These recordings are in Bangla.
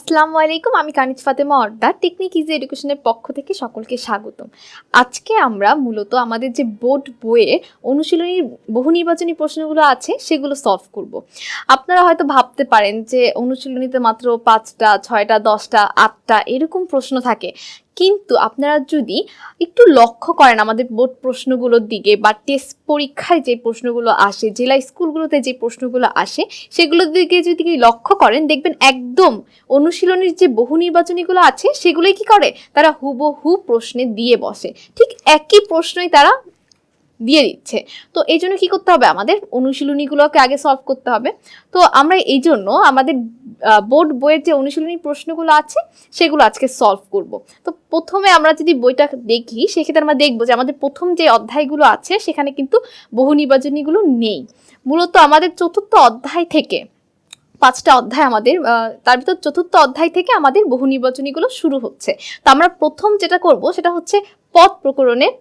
আসসালামু আলাইকুম, আমি কানিজ ফাতেমা অর্দার টেকনিক ইজি এডুকেশনের পক্ষ থেকে সকলকে স্বাগতম। আজকে আমরা মূলত আমাদের যে বোর্ড বইয়ে অনুশীলনীর বহু নির্বাচনী প্রশ্নগুলো আছে সেগুলো সলভ করব। আপনারা হয়তো ভাবতে পারেন যে অনুশীলনীতে মাত্র 5টা 6টা 10টা 8টা এরকম প্রশ্ন থাকে, কিন্তু আপনারা যদি একটু লক্ষ্য করেন আমাদের বোর্ড প্রশ্নগুলোর দিকে বা টেস্ট পরীক্ষায় যে প্রশ্নগুলো আসে, জেলা স্কুলগুলোতে যে প্রশ্নগুলো আসে সেগুলোর দিকে যদি লক্ষ্য করেন দেখবেন একদম অনুশীলনীর যে বহু নির্বাচনীগুলো আছে সেগুলোই কি করে, তারা হুবহু প্রশ্নে দিয়ে বসে, ঠিক একই প্রশ্নই তারা দিয়ে দিচ্ছে। তো এই জন্য কি করতে হবে, আমাদের অনুশীলনীগুলোকে আগে সলভ করতে হবে। তো আমরা এই জন্য আমাদের বোর্ড বইয়ের যে অনুশীলনী প্রশ্নগুলো আছে সেগুলো আজকে সলভ করব। তো প্রথমে আমরা যদি বইটা দেখি সেক্ষেত্রে আমরা দেখবো যে আমাদের প্রথম যে অধ্যায়গুলো আছে সেখানে কিন্তু বহু নির্বাচনীগুলো নেই। মূলত আমাদের চতুর্থ অধ্যায় থেকে 5টা অধ্যায় আমাদের, তার ভিতর চতুর্থ অধ্যায় থেকে আমাদের বহু নির্বাচনীগুলো শুরু হচ্ছে। তো আমরা প্রথম যেটা করব সেটা হচ্ছে পদ প্রকরণের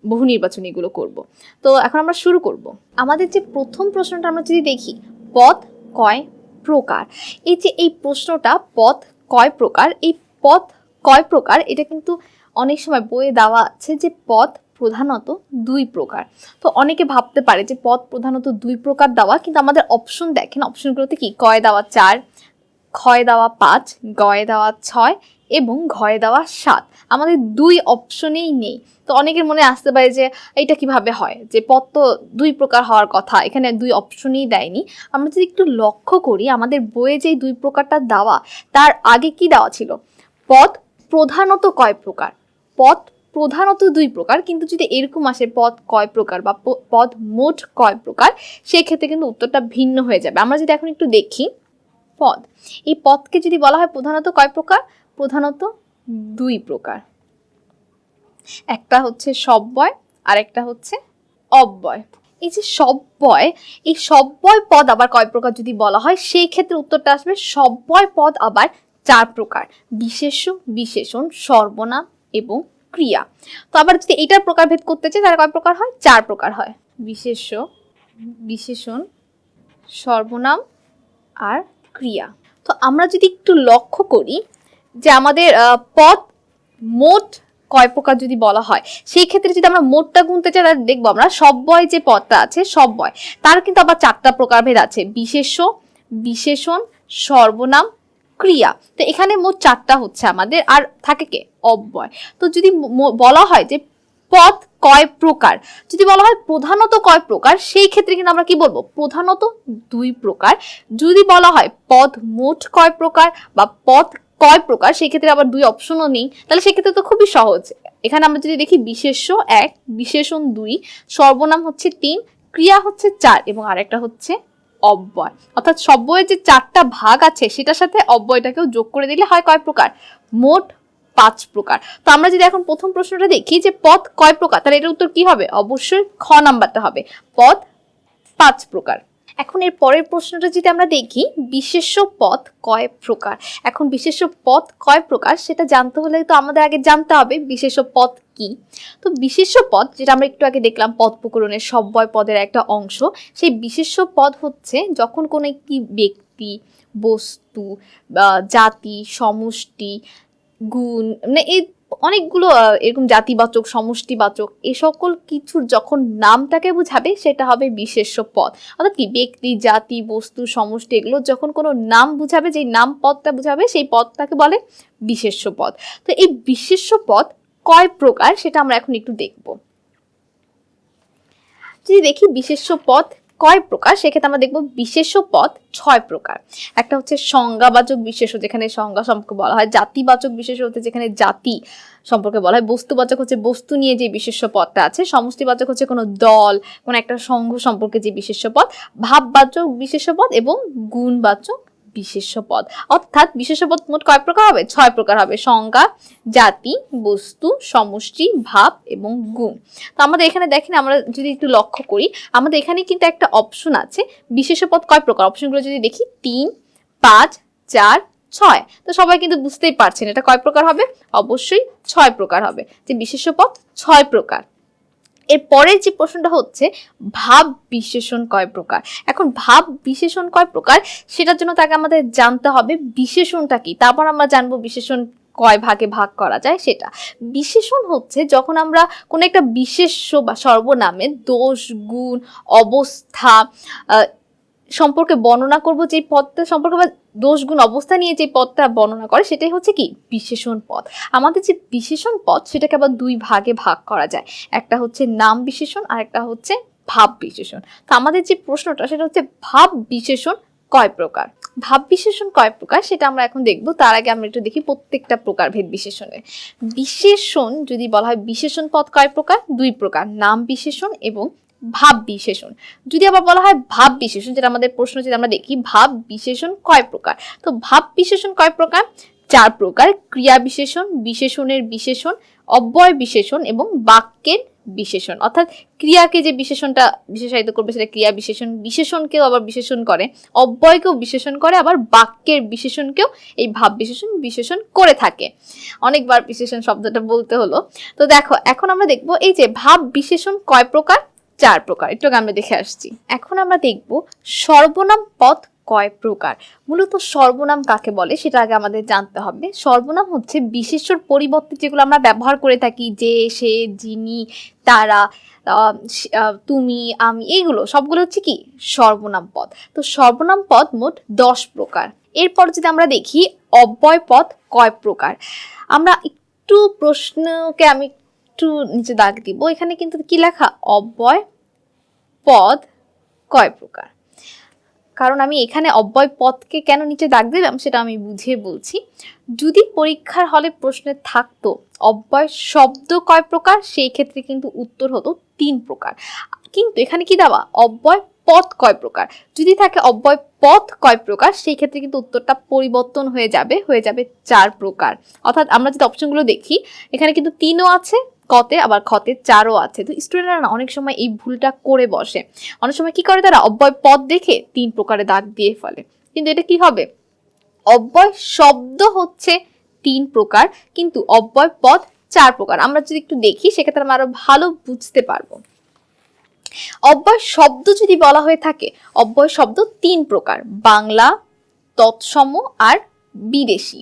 বহু নির্বাচনীগুলো করব। তো এখন আমরা শুরু করব। আমাদের যে প্রথম প্রশ্নটা আমরা যদি দেখি, পদ কয় প্রকার। এই প্রশ্নটা পদ কয় প্রকার, এই পদ কয় প্রকার এটা কিন্তু অনেক সময় বইয়ে দেওয়া আছে যে পদ প্রধানত 2 প্রকার। তো অনেকে ভাবতে পারে যে পদ প্রধানত 2 প্রকার দেওয়া, কিন্তু আমাদের অপশন দেখেন, অপশনগুলোতে কি কয় দেওয়া 4, ক্ষয় দেওয়া 5, গয়ে দেওয়া 6 এবং ঘয়ে দেওয়া 7। আমাদের 2 অপশনেই নেই। তো অনেকের মনে আসতে পারে যে এইটা কিভাবে হয়, যে পদ তো 2 প্রকার হওয়ার কথা, এখানে 2 অপশনেই দেয়নি। আমরা যদি একটু লক্ষ্য করি আমাদের বইয়ে যে 2 প্রকারটা দেওয়া, তার আগে কি দেওয়া ছিল, পদ প্রধানত কয় প্রকার। পদ প্রধানত 2 প্রকার, কিন্তু যদি এরকম আসে পদ কয় প্রকার বা পদ মোট কয় প্রকার, সেক্ষেত্রে কিন্তু উত্তরটা ভিন্ন হয়ে যাবে। আমরা যদি এখন একটু দেখি পদ, এই পদকে যদি বলা হয় প্রধানত কয় প্রকার, প্রধানত 2 প্রকার। একটা হচ্ছে সব্যয় আর একটা হচ্ছে অব্যয়। এই যে সব্যয়, এই সব্যয় পদ আবার কয় প্রকার যদি বলা হয়, সেই ক্ষেত্রে উত্তরটা আসবে সব্যয় পদ আবার 4 প্রকার, বিশেষ্য, বিশেষণ, সর্বনাম এবং ক্রিয়া। তো আবার যদি এটার প্রকারভেদ করতে চাই তাহলে কয় প্রকার হয়, 4 প্রকার হয়, বিশেষ্য, বিশেষণ, সর্বনাম আর ক্রিয়া। তো আমরা যদি একটু লক্ষ্য করি যে আমাদের পদ মোট কয় প্রকার যদি বলা হয়, সেই ক্ষেত্রে যদি আমরা মোটটা গুনতে চাই তাহলে দেখবো আমরা সব্যয় যে পদটা আছে সব্যয়, তার কিন্তু আবার 4টা প্রকারভেদ আছে, বিশেষ্য, বিশেষণ, সর্বনাম, ক্রিয়া। তো এখানে মোট 4টা হচ্ছে আমাদের, আর থাকে কে, অব্যয়। তো যদি বলা হয় যে পদ কয় প্রকার, যদি বলা হয় প্রধানত কয় প্রকার, সেই ক্ষেত্রে কিন্তু আমরা কি বলবো, প্রধানত 2 প্রকার। যদি বলা হয় পদ মোট কয় প্রকার বা পদ কয় প্রকার, সেই ক্ষেত্রে আবার 2 অপশনও নেই, তাহলে সেক্ষেত্রে তো খুবই সহজ। এখানে আমরা যদি দেখি বিশেষ্য 1, বিশেষণ 2, সর্বনাম হচ্ছে 3, ক্রিয়া হচ্ছে 4 এবং আরেকটা হচ্ছে অব্যয়। অর্থাৎ সব্যয়ের যে 4টা ভাগ আছে সেটার সাথে অব্যয়টাকেও যোগ করে দিলে হয় কয় প্রকার, মোট 5 প্রকার। তো আমরা যদি এখন প্রথম প্রশ্নটা দেখি যে পদ কয় প্রকার, তাহলে এটার উত্তর কি হবে, অবশ্যই খ নাম্বারটা হবে, পদ 5 প্রকার। এখন এর পরের প্রশ্নটা যদি আমরা দেখি, বিশেষ্য পদ কয় প্রকার। এখন বিশেষ্য পদ কয় প্রকার সেটা জানতে হলে তো আমাদের আগে জানতে হবে বিশেষ্য পদ কি। তো বিশেষ্য পদ, যেটা আমরা একটু আগে দেখলাম পদ প্রকরণের সব্যয় পদের একটা অংশ, সেই বিশেষ্য পদ হচ্ছে যখন কোনো একটি ব্যক্তি, বস্তু, জাতি, সমষ্টি, গুণ, মানে এই অনেকগুলো এরকম জাতিবাচক, সমষ্টিবাচক, এই সকল কিছুর যখন নামটাকে বুঝাবে সেটা হবে বিশেষ্য পদ। অর্থাৎ কি, ব্যক্তি, জাতি, বস্তু, সমষ্টি, এগুলো যখন কোনো নাম বুঝাবে, যেই নাম পদটা বুঝাবে সেই পদটাকে বলে বিশেষ্য পদ। তো এই বিশেষ্য পদ কয় প্রকার সেটা আমরা এখন একটু দেখব। যদি দেখি বিশেষ্য পদ কয় প্রকার, সেক্ষেত্রে আমরা দেখবো বিশেষ্য পদ 6 প্রকার। একটা হচ্ছে সংজ্ঞাবাচক বিশেষ্য, যেখানে সংজ্ঞা সম্পর্কে বলা হয়, জাতিবাচক বিশেষ্য হচ্ছে যেখানে জাতি সম্পর্কে বলা হয়, বস্তুবাচক হচ্ছে বস্তু নিয়ে যে বিশেষ্য পদটা আছে, সমষ্টিবাচক হচ্ছে কোনো দল, কোনো একটা সংঘ সম্পর্কে যে বিশেষ্য পদ, ভাববাচক বিশেষ্য পদ এবং গুণবাচক বিশেষ্য পদ। অর্থাৎ বিশেষ্য পদ মোট কয় প্রকার হবে, 6 প্রকার হবে, সংজ্ঞা, জাতি, বস্তু, সমষ্টি, ভাব এবং গুণ। তো আমাদের এখানে দেখেন, আমরা যদি একটু লক্ষ্য করি আমাদের এখানে কিন্তু একটা অপশন আছে বিশেষ্য পদ কয় প্রকার। অপশনগুলো যদি দেখি 3, 5, 4, 6। তো সবাই কিন্তু বুঝতেই পারছেন এটা কয় প্রকার হবে, অবশ্যই 6 প্রকার হবে, যে বিশেষ্য পদ 6 প্রকার। এর পরের যে প্রশ্নটা হচ্ছে ভাব বিশেষণ কয় প্রকার। এখন ভাব বিশেষণ কয় প্রকার সেটার জন্য তাকে আমাদের জানতে হবে বিশেষণটা কি, তারপর আমরা জানবো বিশেষণ কয় ভাগে ভাগ করা যায় সেটা। বিশেষণ হচ্ছে যখন আমরা কোনো একটা বিশেষ্য বা সর্বনামে দোষ, গুণ, অবস্থা সম্পর্কে বর্ণনা করব, যে পদটা সম্পর্কে বা দোষ, গুণ, অবস্থা নিয়ে যে পদটা বর্ণনা করে সেটাই হচ্ছে কি বিশেষণ পদ। আমাদের যে বিশেষণ পদ সেটাকে আবার দুই ভাগে ভাগ করা যায়, একটা হচ্ছে নাম বিশেষণ আর একটা হচ্ছে ভাব বিশেষণ। তো আমাদের যে প্রশ্নটা সেটা হচ্ছে ভাব বিশেষণ কয় প্রকার। ভাব বিশেষণ কয় প্রকার সেটা আমরা এখন দেখব। তার আগে আমরা একটু দেখি প্রত্যেকটা প্রকারভেদ বিশেষণে। বিশেষণ যদি বলা হয় বিশেষণ পদ কয় প্রকার, দুই প্রকার, নাম বিশেষণ এবং ভাব বিশেষণ। যদি আবার বলা হয় ভাব বিশেষণ, যেটা আমাদের প্রশ্ন, যদি আমরা দেখি ভাব বিশেষণ কয় প্রকার, তো ভাব বিশেষণ কয় প্রকার, চার প্রকার। ক্রিয়া বিশেষণ, বিশেষণের বিশেষণ, অব্যয় বিশেষণ এবং বাক্যের বিশেষণ। অর্থাৎ ক্রিয়াকে যে বিশেষণটা বিশেষায়িত করবে সেটা ক্রিয়া বিশেষণ, বিশেষণকেও আবার বিশেষণ করে, অব্যয়কেও বিশেষণ করে, আবার বাক্যের বিশেষণকেও এই ভাব বিশেষণ বিশেষণ করে থাকে। অনেকবার বিশেষণ শব্দটা বলতে হলো। তো দেখো এখন আমরা দেখবো এই যে ভাব বিশেষণ কয় প্রকার, চার প্রকার। একটু আমরা দেখে আসছি। এখন আমরা দেখব সর্বনাম পদ কয় প্রকার। মূলত সর্বনাম কাকে বলে সেটা আগে আমাদের জানতে হবে। সর্বনাম হচ্ছে বিশেষ্যর পরিবর্তে যেগুলো আমরা ব্যবহার করে থাকি, যে, সে, যিনি, তারা, তুমি, আমি, এইগুলো সবগুলো হচ্ছে কি সর্বনাম পদ। তো সর্বনাম পদ মোট 10 প্রকার। এরপর যদি আমরা দেখি অব্যয় পদ কয় প্রকার, আমরা একটু প্রশ্নকে আমি একটু নিচে দাগ দিব। এখানে কিন্তু কি লেখা, অব্যয় পদ কয় প্রকার। কারণ আমি এখানে অব্যয় পদকে কেন নিচে দাগ দিলাম সেটা আমি বুঝিয়ে বলছি। যদি পরীক্ষার হলে প্রশ্নে থাকতো অব্যয় শব্দ কয় প্রকার, সেই ক্ষেত্রে কিন্তু উত্তর হতো 3 প্রকার। কিন্তু এখানে কি দেওয়া, অব্যয় পদ কয় প্রকার। যদি থাকে অব্যয় পদ কয় প্রকার, সেই ক্ষেত্রে কিন্তু উত্তরটা পরিবর্তন হয়ে যাবে 4 প্রকার। অর্থাৎ আমরা যদি অপশনগুলো দেখি এখানে কিন্তু 3ও আছে কতে, আবার খতে 4ও আছে। তো স্টুডেন্টরা না অনেক সময় এই ভুলটা করে বসে। অনেক সময় কি করে, তারা অব্যয় পদ দেখে 3 প্রকারে দাগ দিয়ে ফেলে। কিন্তু এটা কি হবে, অব্যয় শব্দ হচ্ছে 3 প্রকার কিন্তু অব্যয় পদ 4 প্রকার। আমরা যদি একটু দেখি সেক্ষেত্রে আমরা আরো ভালো বুঝতে পারবো। অব্যয় শব্দ যদি বলা হয়ে থাকে, অব্যয় শব্দ 3 প্রকার, বাংলা, তৎসম আর বিদেশি।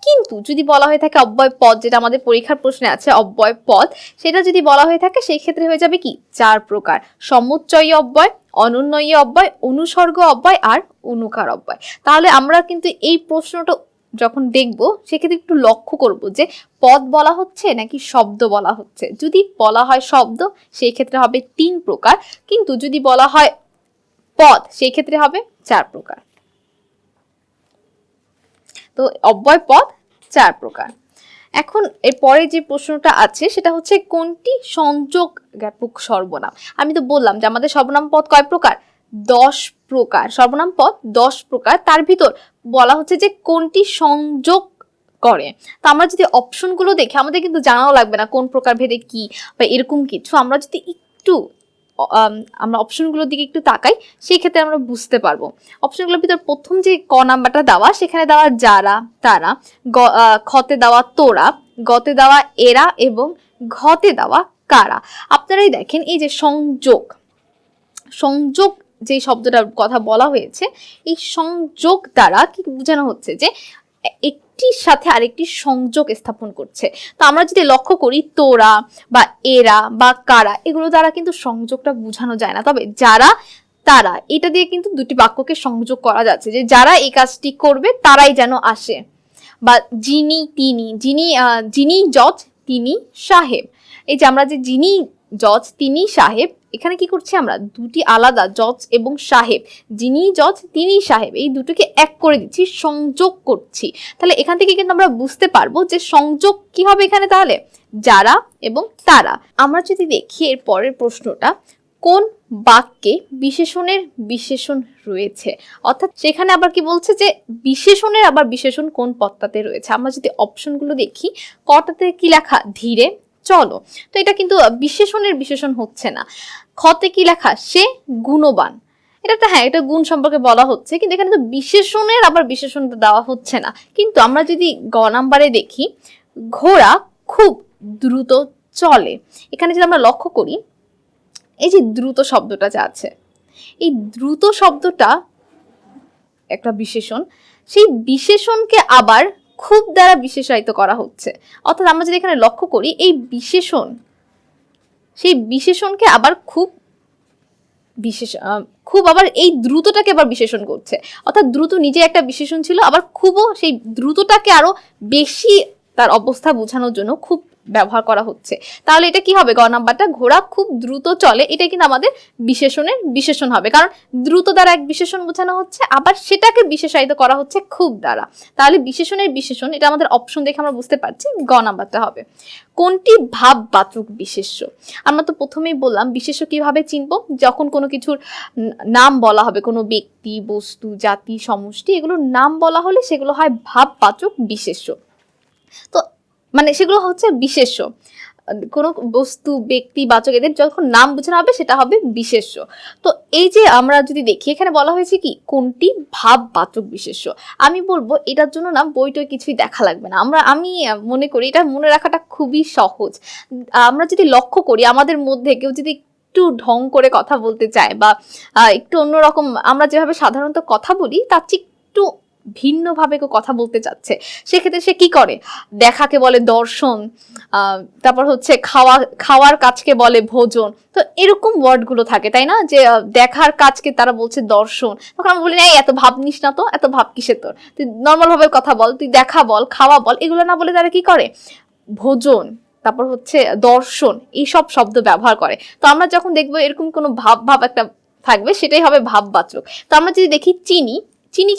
কিন্তু যদি বলা হয়ে থাকে অব্যয় পদ, যেটা আমাদের পরীক্ষার প্রশ্নে আছে অব্যয় পদ, সেটা যদি বলা হয়ে থাকে সেই ক্ষেত্রে হয়ে যাবে কি 4 প্রকার, সমুচ্চয়ী অব্যয়, অনুন্বয়ী অব্যয়, অনুসর্গ অব্যয় আর অনুকার অব্যয়। তাহলে আমরা কিন্তু এই প্রশ্নটা যখন দেখব সেক্ষেত্রে একটু লক্ষ্য করব যে পদ বলা হচ্ছে নাকি শব্দ বলা হচ্ছে। যদি বলা হয় শব্দ সেই ক্ষেত্রে হবে 3 প্রকার, কিন্তু যদি বলা হয় পদ সেই ক্ষেত্রে হবে 4 প্রকার। তো অব্যয় পদ 4 প্রকার। এখন এর পরে যে প্রশ্নটা আছে সেটা হচ্ছে কোনটি সংযোগ জ্ঞাপক সর্বনাম। আমি তো বললাম যে আমাদের সর্বনাম পদ কয় প্রকার, 10 প্রকার। সর্বনাম পদ 10 প্রকার, তার ভিতর বলা হচ্ছে যে কোনটি সংযোগ করে। তো আমরা যদি অপশনগুলো দেখি আমাদের কিন্তু জানাও লাগবে না কোন প্রকার ভেদে কি বা এরকম কিছু। আমরা যদি একটু আমরা অপশনগুলোর দিকে একটু তাকাই সেই ক্ষেত্রে আমরা বুঝতে পারবো। অপশনগুলোর ভিতর প্রথম যে ক নাম্বারটা দেওয়া সেখানে দেওয়া যারা, তারা, খতে দেওয়া তোরা, গতে দেওয়া এরা এবং ঘতে দেওয়া কারা। আপনারাই দেখেন এই যে সংযোগ, সংযোগ যে শব্দটার কথা বলা হয়েছে, এই সংযোগ দ্বারা কি বোঝানো হচ্ছে যে একটির সাথে আরেকটি সংযোগ স্থাপন করছে। তো আমরা যদি লক্ষ্য করি তোরা বা এরা বা কারা, এগুলো দ্বারা কিন্তু সংযোগটা বোঝানো যায় না। তবে যারা, তারা, এটা দিয়ে কিন্তু দুটি বাক্যকে সংযোগ করা যাচ্ছে যে যারা এই কাজটি করবে তারাই যেন আসে, বা যিনি, তিনি, যিনি জজ, তিনি সাহেব। এই যে আমরা যে যিনি জজ, তিনি সাহেব, এখানে কি করছি আমরা, দুটি আলাদা জজ এবং সাহেব, যিনি জজ, তিনি সাহেব, এই দুটোকে এক করে দিচ্ছি, সংযোগ করছি। তাহলে এখান থেকে কিন্তু আমরা বুঝতে পারবো যে সংযোগ কি হবে এখানে, তাহলে যারা এবং তারা। আমরা যদি দেখি এর পরের প্রশ্নটা, কোন বাক্যে বিশেষণের বিশেষণ রয়েছে। অর্থাৎ সেখানে আবার কি বলছে যে বিশেষণের আবার বিশেষণ কোন পদটাতে রয়েছে। আমরা যদি অপশনগুলো দেখি, কটাতে কি লেখা, ধীরে, চলো, তো এটা কিন্তু বিশেষণের বিশেষণ হচ্ছে না। খতে কি লেখা, সে গুণবান, এটা একটা, হ্যাঁ এটা গুণ সম্পর্কে বলা হচ্ছে, কিন্তু এখানে তো বিশেষণের আবার বিশেষণটা দেওয়া হচ্ছে না। কিন্তু আমরা যদি গ নাম্বারে দেখি, ঘোড়া খুব দ্রুত চলে, এখানে যদি আমরা লক্ষ্য করি এই যে দ্রুত শব্দটা যা আছে, এই দ্রুত শব্দটা একটা বিশেষণ, সেই বিশেষণকে আবার খুব দ্বারা বিশেষায়িত করা হচ্ছে। অর্থাৎ আমরা যদি এখানে লক্ষ্য করি, এই বিশেষণ, সেই বিশেষণকে আবার খুব আবার এই দ্রুতটাকে আবার বিশেষণ করছে। অর্থাৎ দ্রুত নিজে একটা বিশেষণ ছিল, আবার খুবও সেই দ্রুতটাকে আরো বেশি তার অবস্থা বোঝানোর জন্য খুব ব্যবহার করা হচ্ছে। তাহলে এটা কি হবে? গ নাম্বারটা, ঘোড়া খুব দ্রুত চলে, এটা কিন্তু আমাদের বিশেষণের বিশেষণ হবে, কারণ দ্রুত দ্বারা এক বিশেষণ বোঝানো হচ্ছে, আবার সেটাকে বিশেষায়িত করা হচ্ছে খুব দ্বারা। তাহলে বিশেষণের বিশেষণ, এটা আমাদের অপশন দেখে আমরা বুঝতে পারছি গ নাম্বারটা হবে। কোনটি ভাববাচক বিশেষ্য? আমরা তো প্রথমেই বললাম বিশেষ্য কিভাবে চিনবো, যখন কোনো কিছুর নাম বলা হবে, কোনো ব্যক্তি, বস্তু, জাতি, সমষ্টি, এগুলোর নাম বলা হলে সেগুলো হয় ভাববাচক বিশেষ্য। তো মানে সেগুলো হচ্ছে বিশেষ্য, কোনো বস্তু, ব্যক্তি, বাচক, এদের যখন নাম বোঝানো হবে সেটা হবে বিশেষ্য। তো এই যে আমরা যদি দেখি, এখানে বলা হয়েছে কি কোনটি ভাববাচক বিশেষ্য, আমি বলবো এটার জন্য না বইটই কিছুই দেখা লাগবে না। আমি মনে করি এটা মনে রাখাটা খুবই সহজ। আমরা যদি লক্ষ্য করি, আমাদের মধ্যে কেউ যদি একটু ঢং করে কথা বলতে চায় বা একটু অন্যরকম আমরা যেভাবে সাধারণত কথা বলি তার চেয়ে একটু ভিন্নভাবে কেউ কথা বলতে চাচ্ছে, সেক্ষেত্রে সে কি করে? দেখাকে বলে দর্শন, তারপর হচ্ছে খাওয়ার কাজকে বলে ভোজন। তো এরকম ওয়ার্ডগুলো থাকে, তাই না? যে দেখার কাজকে তারা বলছে দর্শন। তখন আমি বলি না, এত ভাব নিস না, তো এত ভাব কিসের তোর, তুই নর্মাল ভাবে কথা বল, তুই দেখা বল, খাওয়া বল, এগুলো না বলে তারা কি করে? ভোজন, তারপর হচ্ছে দর্শন, এইসব শব্দ ব্যবহার করে। তো আমরা যখন দেখবো এরকম কোনো ভাব একটা থাকবে, সেটাই হবে ভাববাচক। তো আমরা যদি দেখি চিনি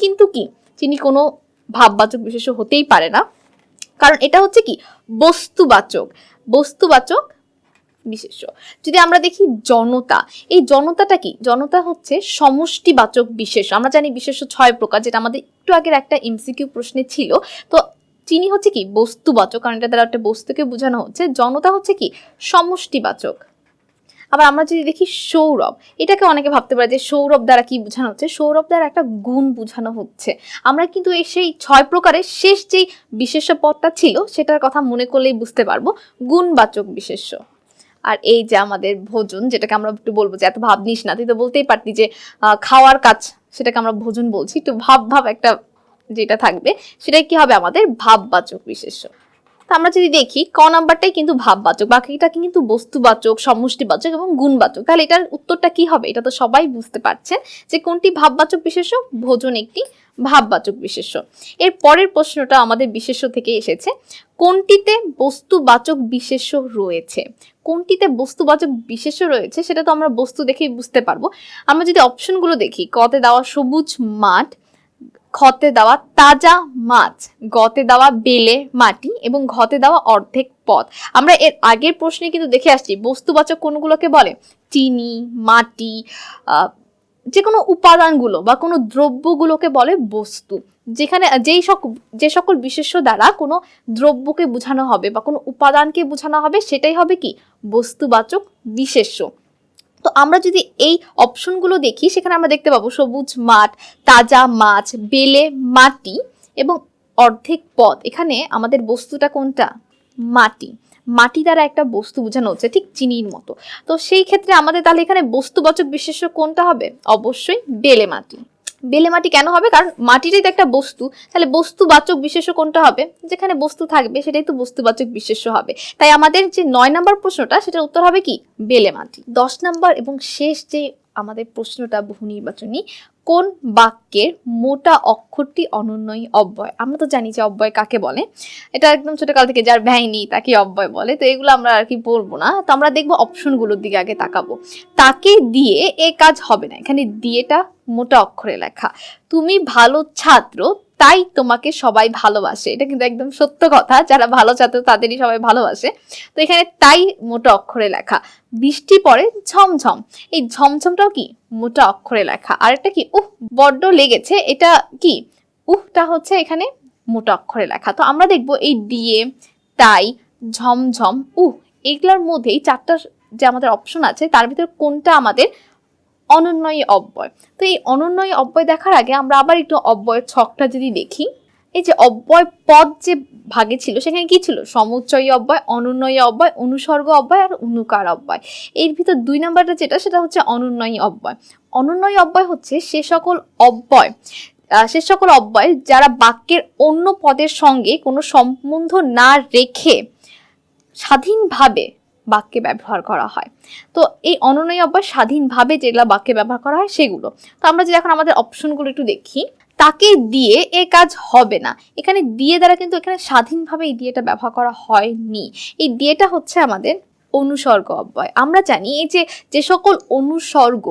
কিন্তু কি, চিনি কোনো ভাববাচক বিশেষ্য হতেই পারে না, কারণ এটা হচ্ছে কি বস্তুবাচক বিশেষ্য। যদি আমরা দেখি জনতা, এই জনতাটা কি? জনতা হচ্ছে সমষ্টিবাচক বিশেষ্য। আমরা জানি বিশেষ্য 6 প্রকার, যেটা আমাদের একটু আগের একটা এমসিকিউ প্রশ্নে ছিল। তো চিনি হচ্ছে কি বস্তুবাচক, কারণ এটা দ্বারা একটা বস্তুকে বোঝানো হচ্ছে। জনতা হচ্ছে কি সমষ্টিবাচক। আবার আমরা যদি দেখি সৌরভ, এটাকে অনেকে ভাবতে পারে যে সৌরভ দ্বারা কি বোঝানো হচ্ছে? সৌরভ দ্বারা একটা গুণ বোঝানো হচ্ছে। আমরা কিন্তু এই সেই 6 প্রকারের শেষ যেই বিশেষ্য পদটা ছিল সেটার কথা মনে করলেই বুঝতে পারবো, গুণবাচক বিশেষ্য। আর এই যে আমাদের ভোজন, যেটাকে আমরা একটু বলবো যে এত ভাব নিস না, তুই তো বলতেই পারতি যে খাওয়ার কাজ, সেটাকে আমরা ভোজন বলছি, একটু ভাব একটা যেটা থাকবে সেটাই কি হবে? আমাদের ভাববাচক বিশেষ্য। তো আমরা যদি দেখি ক নাম্বারটাই কিন্তু ভাববাচক, বাকিটা কিন্তু বস্তুবাচক, সমষ্টিবাচক এবং গুণবাচক। তাহলে এটার উত্তরটা কি হবে? এটা তো সবাই বুঝতে পারছেন যে কোনটি ভাববাচক বিশেষ্য, ভোজন একটি ভাববাচক বিশেষ্য। এর পরের প্রশ্নটা আমাদের বিশেষ্য থেকে এসেছে, কোনটিতে বস্তুবাচক বিশেষ্য রয়েছে? কোনটিতে বস্তুবাচক বিশেষ্য রয়েছে সেটা তো আমরা বস্তু দেখেই বুঝতে পারবো। আমরা যদি অপশনগুলো দেখি, কতে দেওয়া সবুজ মাঠ, খতে দেওয়া তাজা মাছ, গতে দেওয়া বেলে মাটি এবং ঘতে দেওয়া অর্ধেক পথ। আমরা এর আগের প্রশ্নে কিন্তু দেখে আসছি বস্তুবাচক কোনগুলোকে বলে? চিনি, মাটি, যে কোনো উপাদানগুলো বা কোনো দ্রব্যগুলোকে বলে বস্তু। যেখানে যে সকল বিশেষ্য দ্বারা কোনো দ্রব্যকে বোঝানো হবে বা কোনো উপাদানকে বোঝানো হবে সেটাই হবে কি বস্তুবাচক বিশেষ্য। তো আমরা যদি এই অপশনগুলো দেখি, সেখানে আমরা দেখতে পাবো সবুজ মাঠ, তাজা মাছ, বেলে মাটি এবং অর্ধেক পথ। এখানে আমাদের বস্তুটা কোনটা? মাটি দ্বারা একটা বস্তু বোঝানো হচ্ছে, ঠিক চিনির মতো। তো সেই ক্ষেত্রে আমাদের তাহলে এখানে বস্তুবাচক বিশেষ্য কোনটা হবে? অবশ্যই বেলে মাটি। বেলে মাটি কেন হবে? কারণ মাটিটাই তো একটা বস্তু, তাহলে বস্তুবাচক বিশেষ্য কোনটা হবে? যেখানে বস্তু থাকবে সেটাই তো বস্তুবাচক বিশেষ্য হবে। তাই আমাদের যে 9 নম্বর প্রশ্নটা, সেটার উত্তর হবে কি বেলে মাটি। 10 নম্বর এবং শেষ যে আমাদের প্রশ্নটা বহু নির্বাচনী, কোন বাক্যের মোটা অক্ষরটি অনন্যই অব্যয়? আমরা তো জানি যে অব্যয় কাকে বলে, এটা একদম ছোটকাল থেকে যার ব্যয় নেই তাকে অব্যয় বলে। তো এগুলো আমরা আর কি বলবো না, তো আমরা দেখবো অপশনগুলোর দিকে আগে তাকাবো। তাকে দিয়ে এ কাজ হবে না, এখানে দিয়েটা মোটা অক্ষরে লেখা। তুমি ভালো ছাত্র তাই তোমাকে সবাই ভালোবাসে, এটা কিন্তু একদম সত্য কথা, যারা ভালো ছাত্র তাদেরই সবাই ভালোবাসে। তো এখানে তাই মোটা অক্ষরে লেখা। বৃষ্টি পড়ে ঝমঝম, এই ঝমঝমটাও কি মোটা অক্ষরে লেখা। আর একটা কি বড্ড লেগেছে, এটা কি টা হচ্ছে এখানে মোটা অক্ষরে লেখা। তো আমরা দেখবো এই দিয়ে, তাই, ঝমঝম, এইগুলোর মধ্যে এই 4টা যে আমাদের অপশন আছে তার ভিতর কোনটা আমাদের অনন্যই অব্যয়? তো এই অনন্যই অব্যয় দেখার আগে আমরা আবার একটু অব্যয়ের ছকটা যদি দেখি, এই যে অব্যয় পদ যে ভাগে ছিল সেখানে কি ছিল? সমুচ্চয়ী অব্যয়, অনুন্বয়ী অব্যয়, অনুসর্গ অব্যয় আর অনুকার অব্যয়। এর ভিতর 2 নাম্বারটা যেটা সেটা হচ্ছে অনুন্বয়ী অব্যয়। অনুন্বয়ী অব্যয় হচ্ছে সে সকল অব্যয় যারা বাক্যের অন্য পদের সঙ্গে কোনো সম্বন্ধ না রেখে স্বাধীনভাবে বাক্যে ব্যবহার করা হয়। তো এই অনুন্বয়ী অব্যয় স্বাধীনভাবে যেগুলো বাক্যে ব্যবহার করা হয় সেগুলো। তো আমরা যদি এখন আমাদের অপশনগুলো একটু দেখি, তাকে দিয়ে এ কাজ হবে না, এখানে দিয়ে দ্বারা কিন্তু এখানে স্বাধীনভাবে এই দিয়েটা ব্যবহার করা হয়নি। এই দিয়েটা হচ্ছে আমাদের অনুসর্গ অব্যয়। আমরা জানি এই যে সকল অনুসর্গ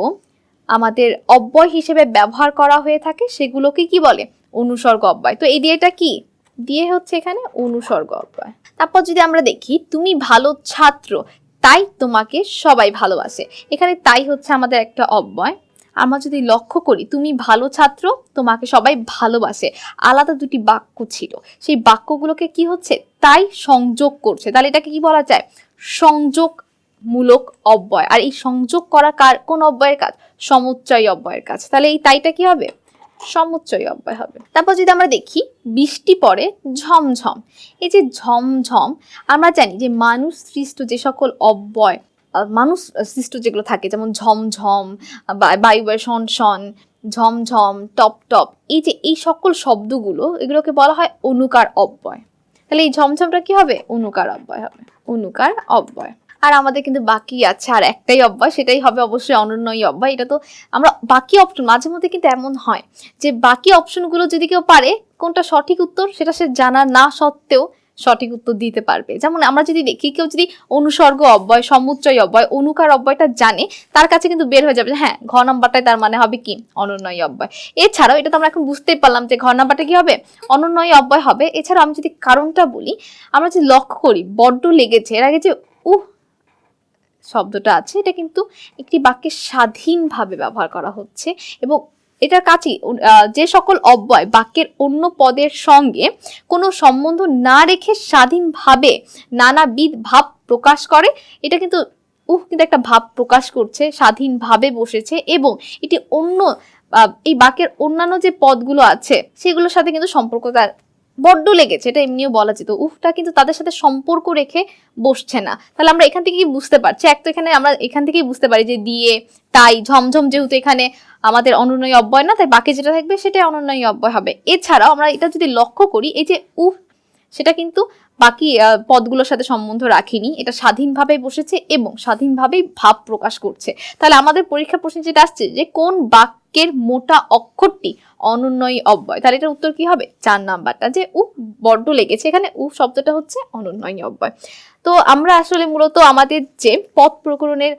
আমাদের অব্যয় হিসেবে ব্যবহার করা হয়ে থাকে সেগুলোকে কি বলে? অনুসর্গ অব্যয়। তো এই দিয়েটা কি? দিয়ে হচ্ছে এখানে অনুসর্গ অব্যয়। তারপর যদি আমরা দেখি, তুমি ভালো ছাত্র তাই তোমাকে সবাই ভালোবাসে, এখানে তাই হচ্ছে আমাদের একটা অব্যয়। আমরা যদি লক্ষ্য করি, তুমি ভালো ছাত্র তোমাকে সবাই ভালোবাসে, আলাদা দুটি বাক্য ছিল, সেই বাক্যগুলোকে কি হচ্ছে? তাই সংযোগ করছে। তাহলে এটাকে কি বলা যায়? সংযোগমূলক অব্যয়। আর এই সংযোগ করা কোন অব্যয়ের কাজ? সমুচ্চয়ী অব্যয়ের কাজ। তাহলে এই তাইটা কি হবে? সমুচ্চয়ী অব্যয় হবে। তারপর যদি আমরা দেখি, বৃষ্টি পড়ে ঝমঝম, এই যে ঝমঝম, আমরা জানি যে মানুষ সৃষ্ট যে সকল অব্যয়, মানুষ সৃষ্ট যেগুলো থাকে, যেমন ঝমঝম, বায়ু বায়ু শন, ঝমঝম, টপ টপ, এই সকল শব্দগুলো, এগুলোকে বলা হয় অনুকার অব্যয়। তাহলে এই ঝমঝমটা কি হবে? অনুকার অব্যয় হবে, অনুকার অব্যয়। আর আমাদের কিন্তু বাকি আছে আর একটাই অব্যয়, সেটাই হবে অবশ্যই অনুন্বয়ী অব্যয়। এটা তো আমরা বাকি অপশন, মাঝে মধ্যে কিন্তু এমন হয় যে বাকি অপশনগুলো যদি কেউ পারে, কোনটা সঠিক উত্তর সেটা সে জানা না সত্ত্বেও সঠিক উত্তর দিতে পারবে। যেমন আমরা যদি দেখি, কেউ যদি অনুসর্গ অব্যয়, সমুচ্চয়ী অব্যয়, অনুকার অব্যয়টা জানে, তার কাছে কিন্তু বের হয়ে যাবে যে হ্যাঁ, ঘ নাম্বারটাই তার মানে হবে কি? অনুন্বয়ী অব্যয়। এছাড়াও এটা তো আমরা এখন বুঝতেই পারলাম যে ঘ নাম্বারটা কি হবে? অনুন্বয়ী অব্যয় হবে। এছাড়াও আমি যদি কারণটা বলি, আমরা যদি লক্ষ্য করি, বড্ড লেগেছে, এর আগে যে শব্দটা আছে, এটা কিন্তু একটি বাক্যে স্বাধীনভাবে ব্যবহার করা হচ্ছে, এবং এটার কাছে যে সকল অব্যয় বাক্যের অন্য পদের সঙ্গে কোনো সম্বন্ধ না রেখে স্বাধীনভাবে নানাবিধ ভাব প্রকাশ করে, এটা কিন্তু কিন্তু একটা ভাব প্রকাশ করছে, স্বাধীনভাবে বসেছে, এবং এটি অন্য এই বাক্যের অন্যান্য যে পদগুলো আছে সেগুলোর সাথে কিন্তু সম্পর্ক তার বড্ড লেগেছে, এটা এমনিও বলা যেত। উফটা কিন্তু তাদের সাথে সম্পর্ক রেখে বসছে না। তাহলে আমরা এখান থেকেই বুঝতে পারছি, এক তো এখানে আমরা এখান থেকেই বুঝতে পারি যে দিয়ে, তাই, ঝমঝম যেহেতু এখানে আমাদের অনুন্বয়ী অব্যয় না, তাই বাকি যেটা থাকবে সেটাই অনুন্বয়ী অব্যয় হবে। এছাড়াও আমরা এটা যদি লক্ষ্য করি, এই যে সেটা কিন্তু বাকি পদগুলোর সাথে সম্বন্ধ রাখেনি, এটা স্বাধীনভাবে বসেছে এবং স্বাধীনভাবেই ভাব প্রকাশ করছে। তাহলে আমাদের পরীক্ষা প্রশ্নে যেটা আসছে যে কোন বাক্যের মোটা অক্ষরটি অনুন্বয়ী অব্যয়, তাহলে এটার উত্তর কি হবে? 4 নাম্বারটা, যে বড্ড লেগেছে, এখানে শব্দটা হচ্ছে অনুন্বয়ী অব্যয়। তো আমরা আসলে মূলত আমাদের যে পদ প্রকরণের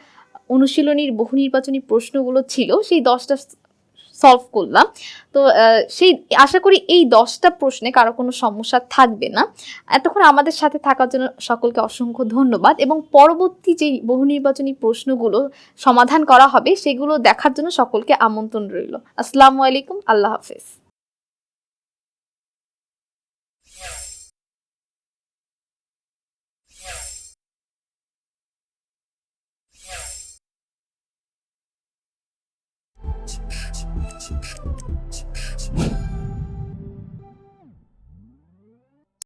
অনুশীলনীর বহু নির্বাচনী প্রশ্নগুলো ছিল সেই 10টা সলভ করলাম। তো সেই আশা করি এই 10টা প্রশ্নে কারো কোনো সমস্যা থাকবে না। এতক্ষণ আমাদের সাথে থাকার জন্য সকলকে অসংখ্য ধন্যবাদ, এবং পরবর্তী যে বহু নির্বাচনী প্রশ্নগুলো সমাধান করা হবে সেগুলো দেখার জন্য সকলকে আমন্ত্রণ রইল। আসসালামু আলাইকুম, আল্লাহ হাফেজ। you